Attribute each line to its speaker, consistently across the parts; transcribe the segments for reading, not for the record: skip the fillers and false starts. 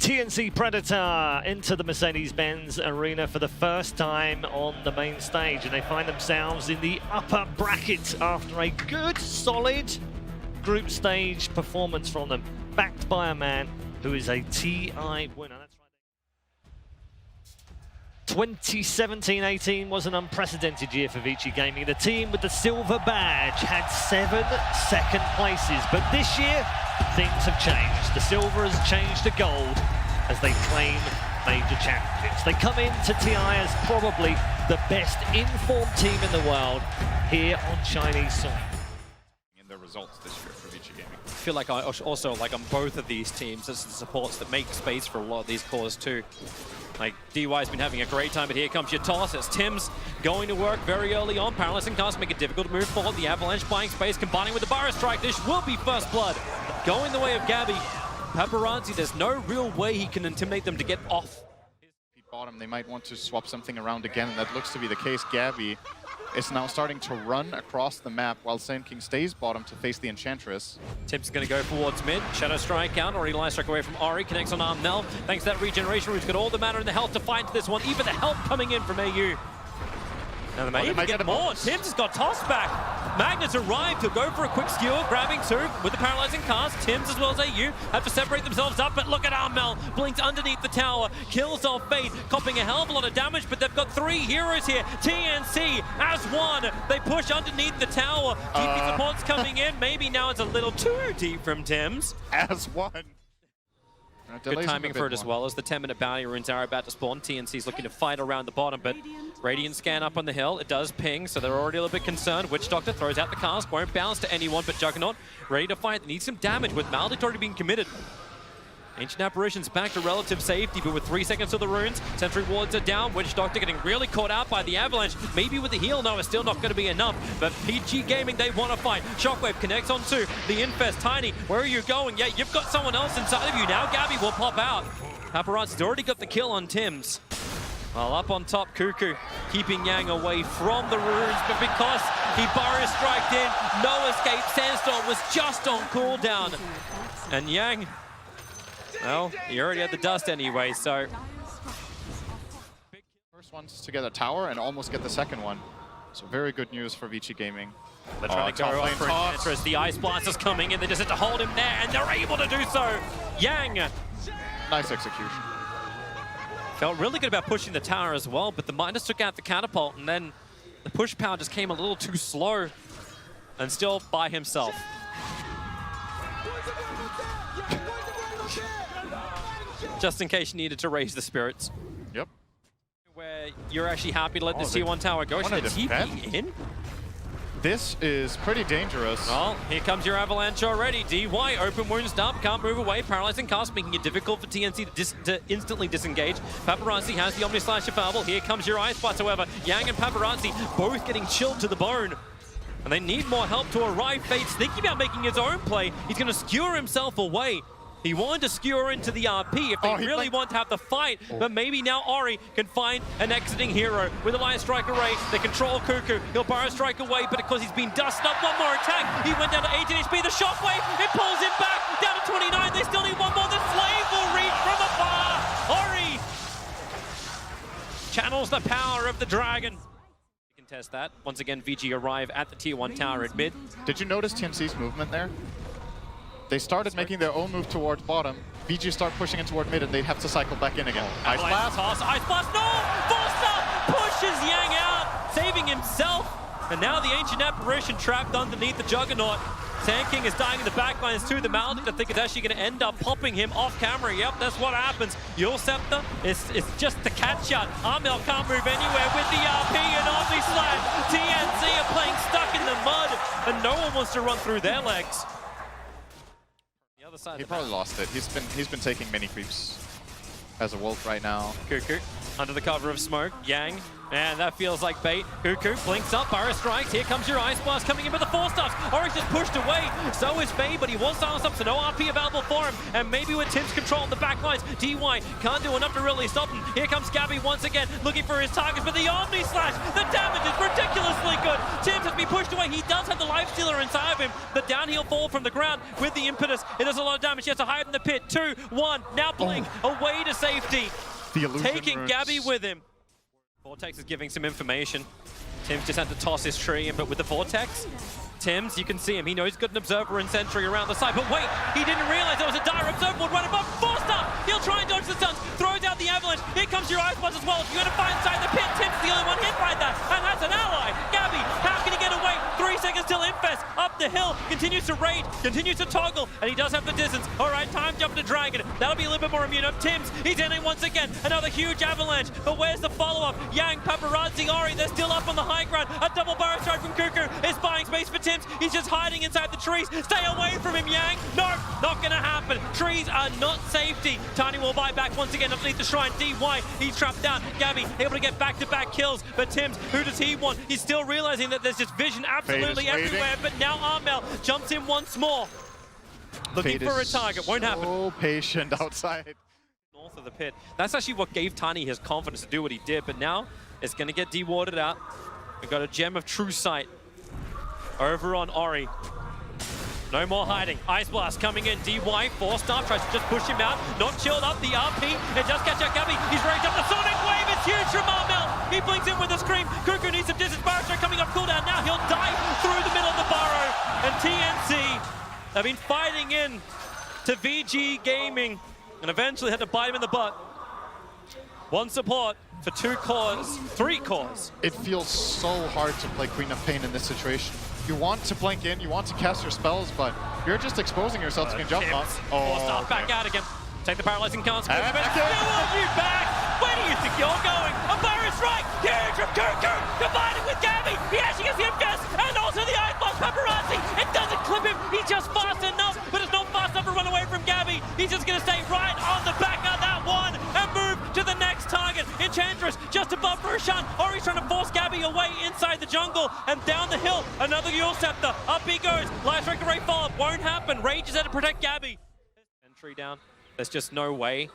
Speaker 1: TNC Predator into the Mercedes-Benz Arena for the first time on the main stage, and they find themselves in the upper bracket after a good, solid group stage performance from them, backed by a man who is a TI winner. That's right. 2017-18 was an unprecedented year for Vici Gaming. The team with the silver badge had 7 second places, but this year things have changed. The silver has changed to gold as they claim major championships. They come into TI as probably the best informed team in the world here on Chinese soil.
Speaker 2: In the results this year for Vici Gaming.
Speaker 3: I feel like I also like on both of these teams as the supports that make space for a lot of these cores too. Like, DY's been having a great time, but here comes your toss as Tim's going to work very early on. Paralyzing cast make it difficult to move forward. The Avalanche buying space, combining with the Barra Strike. This will be first blood. Going the way of Gabby. Paparazzi, there's no real way he can intimidate them to get off.
Speaker 2: Bottom, they might want to swap something around again, and that looks to be the case. Gabby is now starting to run across the map while Sand King stays bottom to face the Enchantress.
Speaker 3: Tim's going to go towards mid. Shadow Strike out. Already line strike away from Ori. Connects on Armnell. Thanks to that regeneration, who's got all the mana and the health to fight this one. Even the help coming in from AU. Now they may even get more. Tim's has got tossed back. Magnus arrived. He'll go for a quick skewer, grabbing two with the paralyzing cast. Tim's as well as AU have to separate themselves up, but look at Armnell. Blinks underneath the tower. Kills off Fate, copping a hell of a lot of damage, but they've got 3 heroes here. TNC as one. They push underneath the tower. DP support's coming in. Maybe now it's a little too deep from Tim's.
Speaker 2: As one.
Speaker 3: Good timing for it as well as the 10-minute bounty runes are about to spawn. TNC's looking to fight around the bottom, but Radiant scan up on the hill. It does ping, so they're already a little bit concerned. Witch Doctor throws out the cast, won't bounce to anyone but Juggernaut. Ready to fight, needs some damage with Maldict already being committed. Ancient Apparition's back to relative safety, but with 3 seconds of the runes, Sentry Wards are down. Witch Doctor getting really caught out by the Avalanche. Maybe with the heal, no, it's still not going to be enough. But PG Gaming, they want to fight. Shockwave connects on 2. The Infest, Tiny, where are you going? Yeah, you've got someone else inside of you now. Gabby will pop out. Paparazzi's already got the kill on Tim's. Well, up on top, Cuckoo keeping Yang away from the runes, but because he Barrier Striked in, no escape. Sandstorm was just on cooldown. And Yang, well, he already had the dust anyway, so.
Speaker 2: First one's to get a tower and almost get the second one. So very good news for Vici Gaming.
Speaker 3: They're trying to go up for Enchantress. The Ice Blast is coming in. They just have to hold him there, and they're able to do so. Yang.
Speaker 2: Nice execution.
Speaker 3: Felt really good about pushing the tower as well, but the Midas took out the catapult, and then the push power just came a little too slow, and still by himself. Just in case you needed to raise the spirits.
Speaker 2: Yep.
Speaker 3: Where you're actually happy to let this T1 tower go. Should the TP in?
Speaker 2: This is pretty dangerous.
Speaker 3: Well, here comes your Avalanche already. DY, open wounds up, can't move away. Paralyzing cast, making it difficult for TNC to instantly disengage. Paparazzi has the Omni Slash available. Here comes your Ice Blast, however. Yang and Paparazzi both getting chilled to the bone. And they need more help to arrive. Fate's thinking about making his own play. He's going to skewer himself away. He wanted to skewer into the RP if they really want to have the fight, but maybe now Ori can find an exiting hero. With a Line Strike Array, they control Cuckoo. He'll Barrow Strike away, but because he's been dusted up, one more attack. He went down to 18 HP. The Shockwave, it pulls him back down to 29. They still need one more. The Slave will reach from afar. Ori channels the power of the dragon. We can test that. Once again, VG arrive at the Tier 1 tower at mid.
Speaker 2: Did you notice TNC's movement there? They started making their own move towards bottom. VG start pushing in toward mid, and they'd have to cycle back in again. Ice Blast.
Speaker 3: Toss. Ice Blast. No! Forster pushes Yang out, saving himself. And now the Ancient Apparition trapped underneath the Juggernaut. Sand King is dying in the backlines too. The Maldict, I think, is actually going to end up popping him off camera. Yep, that's what happens. Your Scepter is just the catch out. Armel can't move anywhere with the RP and Omni Slash. TNC are playing stuck in the mud, and no one wants to run through their legs.
Speaker 2: He probably lost it. He's been taking many creeps as a wolf right now.
Speaker 3: Cuckoo under the cover of smoke. Yang, and that feels like bait. Cuckoo blinks up, Burrow strikes. Here comes your Ice Blast coming in with the 4-stars. Oryx just pushed away. So is Fade, but he was silenced up, so no RP available for him. And maybe with Tim's control on the back lines, DY can't do enough to really stop him. Here comes Gabby once again, looking for his targets, but the Omni Slash, the damage is ridiculously good. Tim's has been pushed away. He does have the Life Stealer inside of him. The downhill fall from the ground with the impetus. It does a lot of damage. He has to hide in the pit. 2, 1, now Blink away to safety.
Speaker 2: The illusion
Speaker 3: taking
Speaker 2: runes.
Speaker 3: Gabby with him. Vortex is giving some information. Tim's just had to toss his tree, but with the Vortex, Tim's, you can see him. He knows he's got an Observer and Sentry around the side, but wait, he didn't realize there was a dire Observer would run above. 4-star! He'll try and dodge the stuns, throws out the Avalanche. Here comes your Ice Blast as well. You're going to find inside the pit. Tim's the only one hit by that, and that's an ally. Gabby, how can he get away? 3 seconds till Infest up the hill, continues to raid, continues to toggle, and he does have the distance. All right, time jump to Dragon. That'll be a little bit more immune up. Tim's, he's in it once again. Another huge Avalanche, but where's the follow-up? Yang, Paparazzi, Ori, they're still up on the high ground. A double Burrow strike from Cuckoo is buying space for Tim's. He's just hiding inside the trees. Stay away from him, Yang. No, not gonna happen. Trees are not safety. Tiny will buy back once again underneath the shrine. DY, he's trapped down. Gabby able to get back-to-back kills, but Tim's, who does he want? He's still realizing that there's just vision absolutely everywhere, but now Armel jumps in once more. Looking for a target, won't happen.
Speaker 2: So patient outside.
Speaker 3: North of the pit. That's actually what gave Tiny his confidence to do what he did, but now it's gonna get dewarded out. We've got a Gem of True Sight over on Ori. No more hiding. Ice Blast coming in. DY, 4-star, tries to just push him out. Not chilled up. The RP. It does catch out Gabby. He's raised up the Sonic Wave. It's huge from Armel. He blinks in with a scream. Cuckoo needs some distance. Burrow strike coming up cooldown. Now he'll die through the middle of the burrow. And TNC have been fighting in to VG Gaming and eventually had to bite him in the butt. 1 support for 2 cores, 3 cores.
Speaker 2: It feels so hard to play Queen of Pain in this situation. You want to blink in, you want to cast your spells, but you're just exposing yourself to jump on.
Speaker 3: Four-star back out again. Take the paralyzing consequence.
Speaker 2: And
Speaker 3: Still on you back. Where do you think you're going? A Burrow strike. Huge from Cuckoo. Combining with Gabby. He actually gets the MGS and also the Ice Blast Paparazzi. It doesn't clip him. He's just fast enough, but it's not fast enough to run away from Gabby. He's just going to stay right on the back of that one and move to the next target. Enchantress just above Roshan. Ori's trying to force Gabby away inside the jungle and down the hill. Another Yule Scepter. Up he goes. Light Strike Array follow-up. Won't happen. Rage is there to protect Gabby. Entry down. There's just no way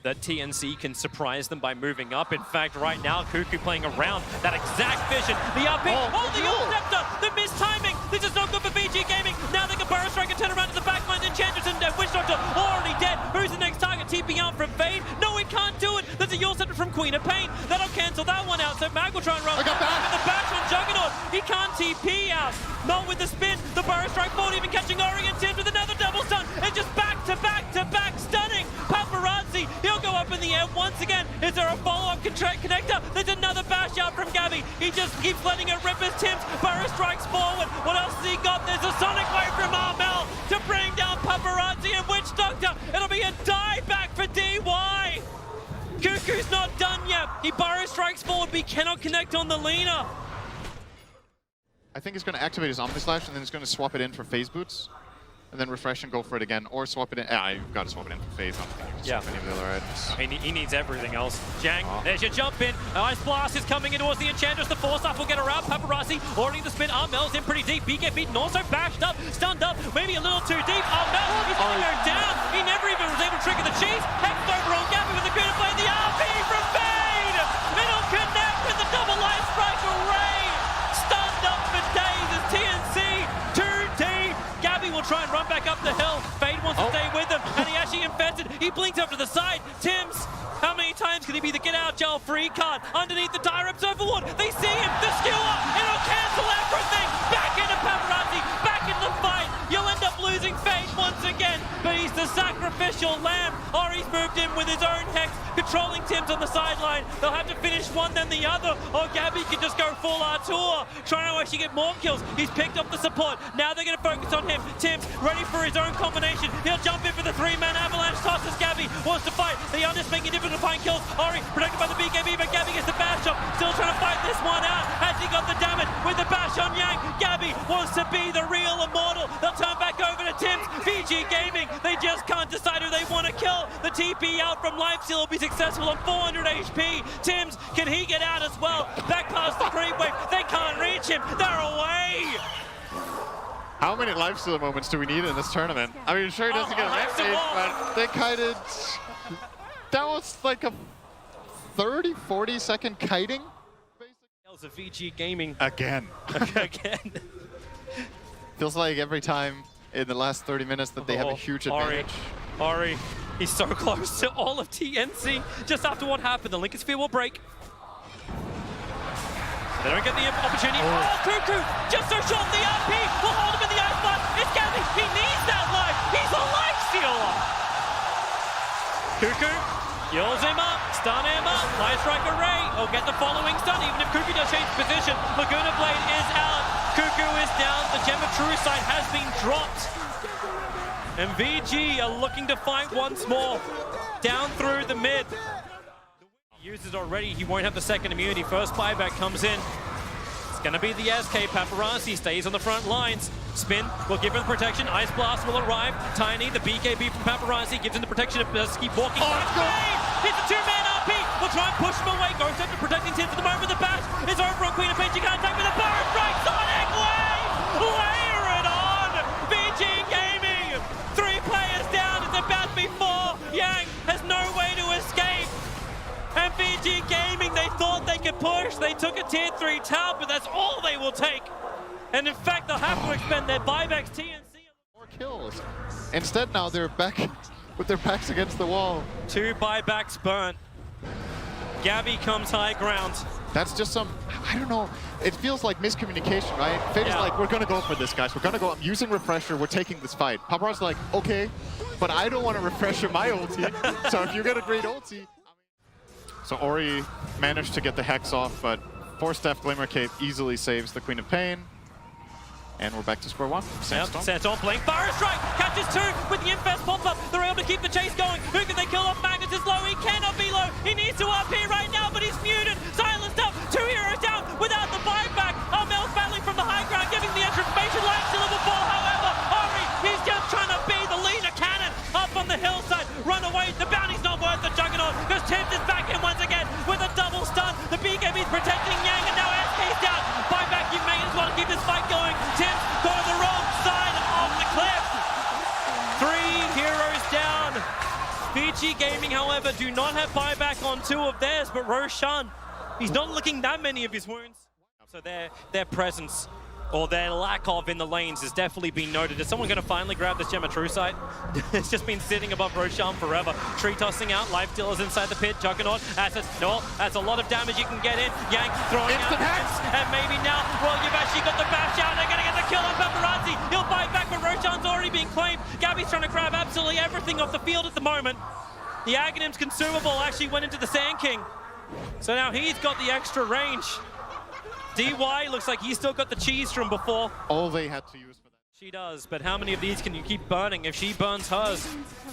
Speaker 3: that TNC can surprise them by moving up. In fact, right now, Cuckoo playing around that exact vision. The RP, the Yule Scepter, the missed timing. This is not good for VG Gaming. Now they can Burrow strike and turn around to the back line. Enchantress and Witch Doctor already dead. Who's the next target? TP out from Fade. No, he can't do it. There's a Yule Scepter from Queen of Pain. That'll cancel that one out. So Mag will try and run.
Speaker 2: I got back.
Speaker 3: With the bash on Juggernaut. He can't TP out. Not with the spin. The Burrow strike forward, even catching Ori and Tim with another double stun. And just back to back to back stunning. Paparazzi, he'll go up in the air once again. Is there a follow-up connector? There's another bash out from Gabby. He just keeps letting it rip his Tims. Burrow strikes forward. What else has he got? There's a Sonic Wave from Armel to bring down Paparazzi and Witch Doctor. It'll be a die back for DY. Cuckoo's not done yet. He Burrow strikes forward, but he cannot connect on the Lina.
Speaker 2: I think he's going to activate his Omni Slash and then he's going to swap it in for Phase Boots. And then refresh and go for it again, or swap it in. You've got to swap it in for Phase. I don't think you can swap any of the other items.
Speaker 3: He needs everything else. Jang, there's your jump in. Ice Blast is coming in towards the Enchantress. The 4-star will get around. Paparazzi already in the spin. Armel's in pretty deep. BK beaten, also bashed up, stunned up, maybe a little too deep. Armel, he's going to go down. He never even was able to trigger the cheese. Hex over on Gabby with the Queen of Pain. The RP from Fade. It'll connect with the double Life Strike Array. Stunned up for days as TNC. 2D. Gabby will try and run back up the hill. Fade wants to stay with him, and he actually infested. He blinks up to the side. Tims, how many times can he be the get out jail free card underneath the dire Observer Ward? They see him, the skewer, it'll cancel everything. Back into Paparazzi, back into the fight. You'll end up losing Fade once again, but he's the sacrificial lamb. Ori's moved in with his own Hex, controlling Tims on the sideline. They'll have to finish one then the other, or Gabby can just go full Artur, trying to actually get more kills. He's picked up the support. Now they're going to focus on him. Tims ready for his own combination. He'll jump in for the 3-man avalanche. Tosses Gabby, wants to fight. The Unders making it difficult to find kills. Ori protected by the BKB, but Gabby gets the bash shot. Still trying to fight this one out. Has he got the damage with the bash on Yang? Gabby wants to be the real immortal. They'll turn back over to Tims. VG Gaming, they just can't decide who they want to kill. The TP out out from Lifesteal will be successful on 400 HP. Tims, can he get out as well? Back past the creep wave. They can't reach him. They're away.
Speaker 2: How many lifesteal moments do we need in this tournament? I mean, sure he doesn't get an exit, but they kited. That was like a 30, 40 second kiting.
Speaker 3: Of VG Gaming.
Speaker 2: Again.
Speaker 3: Again.
Speaker 2: Feels like every time in the last 30 minutes that they have a huge advantage.
Speaker 3: Ori, he's so close to all of TNC just after what happened. The Lincoln Sphere will break. They don't get the opportunity. Oh, Cuckoo! Just so short the RP! Will hold him in the ice spot. It's Gabby. He needs that life. He's a life stealer. Cuckoo heals him up, stun him up. Nice strike array. He'll get the following stun. Even if Cuckoo does change position, Laguna Blade is out. Cuckoo is down. The Gem of True Sight has been dropped. And VG are looking to fight once more. Down through the mid. He uses already, he won't have the second immunity. First buyback comes in. It's gonna be the SK. Paparazzi stays on the front lines. Spin will give him protection. Ice Blast will arrive. Tiny, the BKB from Paparazzi, gives him the protection if does keep walking. It's a two-man RP. We'll try and push him away. Goes up to protecting Tim for the moment. The bash is over on Queen of Pain. She can't take with a power strike. Sonic Wave! Layer it on! VG Gaming! 3 players down. It's about to be 4. Yang has no way to escape. And VG Gaming, they thought they could push. They took a tier 3 tower, but that's all they will take. And in fact, they'll have to expend their buybacks. TNC.
Speaker 2: More kills. Instead, now they're back with their backs against the wall.
Speaker 3: 2 buybacks burnt. Gabby comes high ground.
Speaker 2: That's just some, I don't know, it feels like miscommunication, right? Fate is like, we're gonna go for this, guys. We're gonna go, I'm using Refresher, we're taking this fight. Paparazzi's like, okay, but I don't want to Refresher my ulti. So if you get a great ulti. So Ori managed to get the Hex off, but 4-Staff Glimmer Cape easily saves the Queen of Pain. And we're back to square one. Sandstorm.
Speaker 3: Sandstorm playing Fire Strike, catches 2 with the Infest pop-up. They're able to keep the chase going. Who can they kill off? Magnus is low, he cannot be low. He needs to up here right now, but he's muted. Silenced up, 2 heroes down without the buyback. Armel's battling from the high ground, giving the extra information. Light still level 4, however. Ori, he's just trying to be the leader cannon up on the hillside. Run away, the bounty's not worth the Juggernaut, because Tims is back in once again with a double stun. The BKB's protecting Yang, and now SK's down. Buyback, you may as well keep this fight going. Tims go to the wrong side of the cliff. 3 heroes down. VG Gaming, however, do not have buyback on 2 of theirs, but Roshan, he's not looking that many of his wounds. So their presence, or their lack of in the lanes, has definitely been noted. Is someone going to finally grab this Gem of True Sight? It's just been sitting above Roshan forever. Tree tossing out, Life Dealers inside the pit, Juggernaut, no, that's a lot of damage you can get in. Yang throwing out hacks, and maybe now, well, you've actually got the bash out, they're going to get the kill on Paparazzi. He'll fight back, but Roshan's already being claimed. Gabby's trying to grab absolutely everything off the field at the moment. The Aghanim's consumable actually went into the Sand King. So now he's got the extra range. DY looks like he's still got the cheese from before.
Speaker 2: All they had to use for that.
Speaker 3: She does, but how many of these can you keep burning? If she burns hers,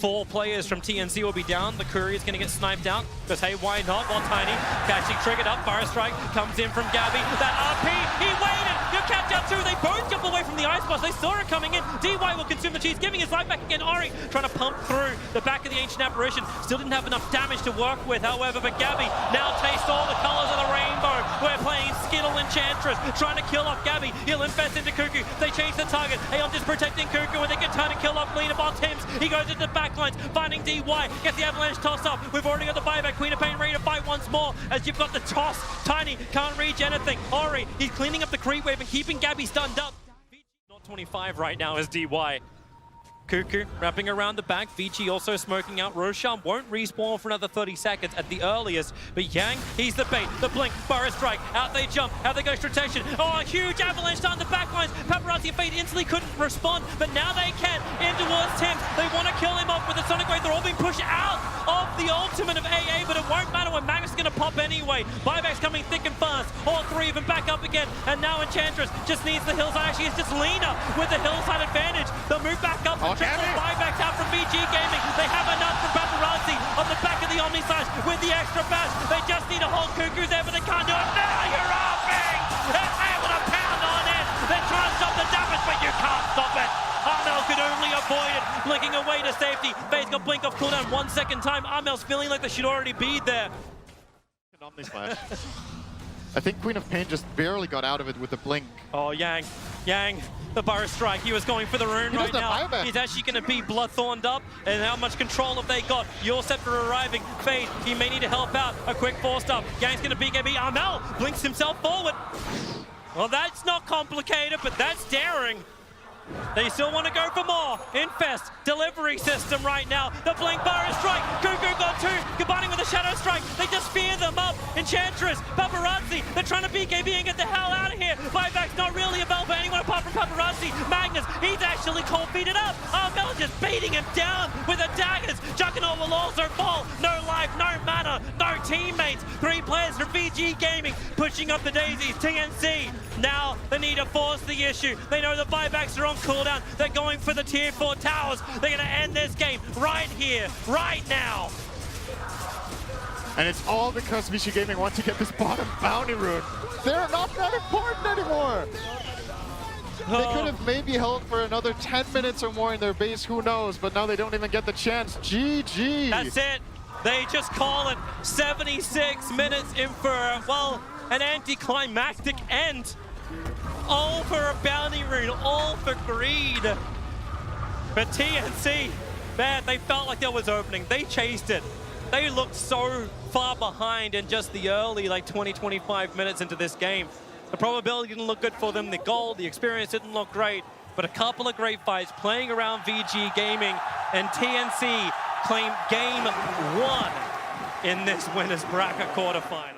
Speaker 3: 4 players from TNC will be down. The courier's going to get sniped out, because hey, why not? While Tiny catching triggered up, Fire Strike comes in from Gabby. That RP, he waited! He'll catch out 2. They both jump away from the ice boss. They saw it coming in. DY will consume the cheese, giving his life back again. Ori trying to pump through the back of the Ancient Apparition. Still didn't have enough damage to work with, however, but Gabby now tastes all the colors of the rainbow. We're playing Skittle Enchantress, trying to kill off Gabby. He'll infest into Cuckoo. They change the target. Aeon just protecting Cuckoo, and they can turn and kill off Leader Ball Tims. He goes into the backlines, finding DY, gets the avalanche toss up. We've already got the buyback. Queen of Pain ready to fight once more, as you've got the toss. Tiny can't reach anything. Ori, he's cleaning up the creep wave and keeping Gabby stunned up. Not 25 right now as DY. Cuckoo wrapping around the back. VG also smoking out. Roshan won't respawn for another 30 seconds at the earliest. But Yang, he's the bait. The blink, Fire Strike. Out they jump. Out they go Stratection. Oh, a huge avalanche down the backlines. Paparazzi and Fate instantly couldn't respond, but now they can. In towards Tim. They want to kill him off with the Sonic Wave. They're all being pushed out of the ultimate of AA, but it won't matter when Magnus is going to pop anyway. Buyback's coming thick and fast. All 3 of them back up again. And now Enchantress just needs the hillside. Actually, it's just Lena with the hillside advantage. They'll move back up. Triple buybacks out from VG Gaming. They have enough from Paparazzi on the back of the Omni Slash with the extra bash. They just need to hold Cuckoo's there, but they can't do it. Now you're offing! They're able to pound on it. They're trying to stop the damage, but you can't stop it. Armel could only avoid it, blinking away to safety. Fate's Both got blink off cooldown 1 second time. Armel's feeling like they should already be there.
Speaker 2: Omni-slash. I think Queen of Pain just barely got out of it with the blink.
Speaker 3: Oh, Yang, the Burst Strike. He was going for the rune right now. He's actually going to be Bloodthorned up. And how much control have they got? Your Scepter arriving. Fade, he may need to help out. A quick forced up. Yang's going to BKB. Armel blinks himself forward. Well, that's not complicated, but that's daring. They still want to go for more. Infest, delivery system right now. The blink bar is strike. Cuckoo got two, combining with the shadow strike. They just fear them up. Enchantress, Paparazzi, they're trying to BKB and get the hell out of here. Buyback's not really available for anyone apart from Paparazzi. Magnus, he's actually cold feeded up. Armel just beating him down with the daggers. Juggernaut will also fall. No life, no mana, no teammates. 3 players from VG Gaming pushing up the daisies. TNC, now they need to force the issue. They know the buybacks are on cooldown. They're going for the tier 4 towers. They're going to end this game right here, right now.
Speaker 2: And it's all because VG Gaming wants to get this bottom bounty rune. They're not that important anymore. They could have maybe held for another 10 minutes or more in their base, who knows, but now they don't even get the chance. GG.
Speaker 3: That's it. They just call it 76 minutes in for, well, an anticlimactic end. All for a bounty rune, all for greed. But TNC, man, they felt like there was opening. They chased it. They looked so far behind in just the early, like 20-25 minutes into this game. The probability didn't look good for them. The goal, the experience didn't look great. But a couple of great fights playing around VG Gaming, and TNC claimed game 1 in this winners bracket quarterfinal.